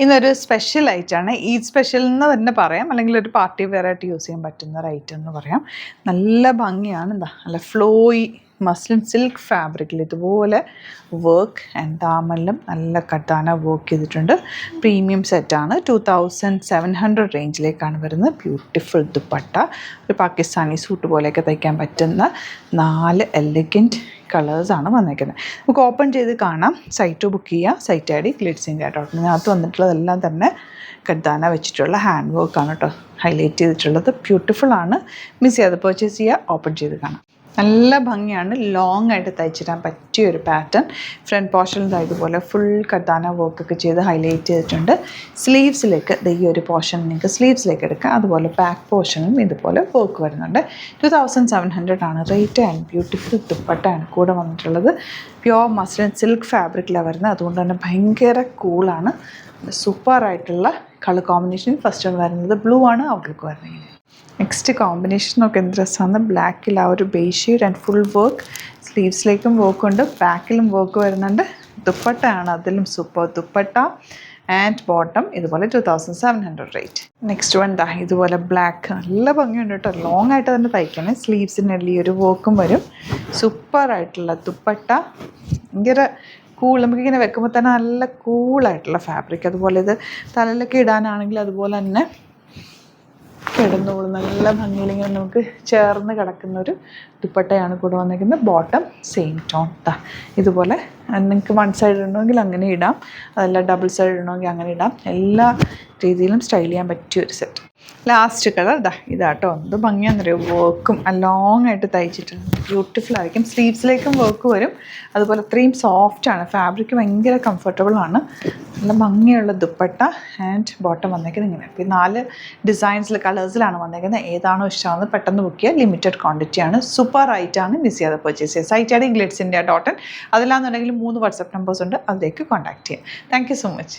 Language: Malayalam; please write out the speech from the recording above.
ഇന്നൊരു സ്പെഷ്യൽ ഐറ്റമാണ്. ഈദ് സ്പെഷ്യൽ എന്ന് തന്നെ പറയാം, അല്ലെങ്കിൽ ഒരു പാർട്ടി വെയർ ആയിട്ട് യൂസ് ചെയ്യാൻ പറ്റുന്ന ഒരു ഐറ്റം എന്ന് പറയാം. നല്ല ഭംഗിയാണ്. എന്താ നല്ല ഫ്ലോയി മസ്ലിൻ സിൽക്ക് ഫാബ്രിക്കിൽ ഇതുപോലെ വർക്ക് ആൻഡ് ദാമനിലും നല്ല കട്ടാന വർക്ക് ചെയ്തിട്ടുണ്ട്. പ്രീമിയം സെറ്റാണ്. 2700 റേഞ്ചിലേക്കാണ് വരുന്നത്. ബ്യൂട്ടിഫുൾ ദുപ്പട്ട, ഒരു പാകിസ്ഥാനി സൂട്ട് പോലെയൊക്കെ തയ്ക്കാൻ പറ്റുന്ന 4 എലഗൻറ്റ് കളേഴ്സാണ് വന്നേക്കുന്നത്. നമുക്ക് ഓപ്പൺ ചെയ്ത് കാണാം. സൈറ്റ് ബുക്ക് ചെയ്യുക. Site I D glitzindia.in. ഇതിനകത്ത് വന്നിട്ടുള്ളതെല്ലാം തന്നെ കഡ്ദാന വെച്ചിട്ടുള്ള ഹാൻഡ് വർക്കാണ് കേട്ടോ ഹൈലൈറ്റ് ചെയ്തിട്ടുള്ളത്. ബ്യൂട്ടിഫുള്ളാണ്. മിസ് ചെയ്യാതെ പർച്ചേസ് ചെയ്യുക. ഓപ്പൺ ചെയ്ത് കാണാം. നല്ല ഭംഗിയാണ്. ലോങ് ആയിട്ട് തയ്ച്ചിടാൻ പറ്റിയ ഒരു പാറ്റേൺ. ഫ്രണ്ട് പോർഷനിൽ ഇതുപോലെ ഫുൾ കഡ്ദാന വർക്കൊക്കെ ചെയ്ത് ഹൈലൈറ്റ് ചെയ്തിട്ടുണ്ട്. സ്ലീവ്സിലേക്ക് ഈ ഒരു പോർഷൻ നിങ്ങൾക്ക് സ്ലീവ്സിലേക്ക് എടുക്കാം. അതുപോലെ ബാക്ക് പോർഷനും ഇതുപോലെ വർക്ക് വരുന്നുണ്ട്. 2700 ആണ് റേറ്റ്. ആൻഡ് ബ്യൂട്ടിഫുൾ ദുപ്പട്ടയാണ് കൂടെ വന്നിട്ടുള്ളത്. പ്യുവർ മസ്ലിൻ സിൽക്ക് ഫാബ്രിക്കിലാണ് വരുന്നത്. അതുകൊണ്ട് തന്നെ ഭയങ്കര കൂളാണ്. സൂപ്പറായിട്ടുള്ള കളർ കോമ്പിനേഷൻ. ഫസ്റ്റ് വരുന്നത് ബ്ലൂ ആണ്. ഔട്ട്ലുക്ക് വരുന്നത് നെക്സ്റ്റ് കോമ്പിനേഷനൊക്കെ എന്ത് രസമാണ്. ബ്ലാക്കിൽ ആ ഒരു base shade and full work. സ്ലീവ്സിലേക്കും വർക്കുണ്ട്, ബാക്കിലും വർക്ക് വരുന്നുണ്ട്. ദുപ്പട്ടയാണ് അതിലും സൂപ്പർ ദുപ്പട്ട. ആൻഡ് ബോട്ടം ഇതുപോലെ 2700 റേറ്റ്. നെക്സ്റ്റ് വൺ ഇതുപോലെ ബ്ലാക്ക്. നല്ല ഭംഗിയുണ്ട് കേട്ടോ. ലോങ് ആയിട്ട് തന്നെ തയ്ക്കണം. സ്ലീവ്സിനുള്ള ഈ ഒരു വർക്കും വരും. സൂപ്പറായിട്ടുള്ള ദുപ്പട്ട. ഭയങ്കര കൂൾ. നമുക്കിങ്ങനെ വെക്കുമ്പോൾ തന്നെ നല്ല കൂളായിട്ടുള്ള ഫാബ്രിക്. അതുപോലെ ഇത് തലയിലൊക്കെ ഇടാനാണെങ്കിൽ അതുപോലെ തന്നെ കിടന്നോളും. നല്ല ഭംഗിയിൽ ഇങ്ങനെ നമുക്ക് ചേർന്ന് കിടക്കുന്നൊരു ദുപ്പട്ടയാണ് കൂടെ വന്നിരിക്കുന്നത്. Bottom same tone. ഇതുപോലെ നിങ്ങൾക്ക് വൺ സൈഡ് ഇടണമെങ്കിൽ അങ്ങനെ ഇടാം, അതല്ല ഡബിൾ സൈഡ് ഇടണമെങ്കിൽ അങ്ങനെ ഇടാം. എല്ലാ രീതിയിലും സ്റ്റൈൽ ചെയ്യാൻ പറ്റിയ ഒരു സെറ്റ്. ലാസ്റ്റ് കളർ ഇതാട്ടോ. എന്ത് ഭംഗിയാണെന്നറിയോ. വർക്കും ലോങ് ആയിട്ട് തയ്ച്ചിട്ടുണ്ട്. ബ്യൂട്ടിഫുൾ ആയിരിക്കും. സ്ലീവ്സിലേക്കും വർക്ക് വരും. അതുപോലെ അത്രയും സോഫ്റ്റാണ് ഫാബ്രിക്. ഭയങ്കര കംഫർട്ടബിളാണ്. നല്ല ഭംഗിയുള്ള ദുപ്പട്ട. ആൻഡ് ബോട്ടം വന്നേക്കുന്നത് ഇങ്ങനെ. ഇപ്പോൾ 4 ഡിസൈൻസിൽ കളേഴ്സിലാണ് വന്നേക്കുന്നത്. ഏതാണോ ഇഷ്ടമാണെന്ന് പെട്ടെന്ന് ബുക്ക് ചെയ്യുക. ലിമിറ്റഡ് ക്വാണ്ടിറ്റിയാണ്. സൂപ്പർ റൈറ്റാണ്. മിസ് ചെയ്യാതെ പർച്ചേസ് ചെയ്യുക. Site I D glitzindia.in. അതിലാണെന്നുണ്ടെങ്കിൽ 3 വാട്സപ്പ് നമ്പേഴ്സ് ഉണ്ട്. അതിലേക്ക് കോൺടാക്ട് ചെയ്യാം. Thank you so much.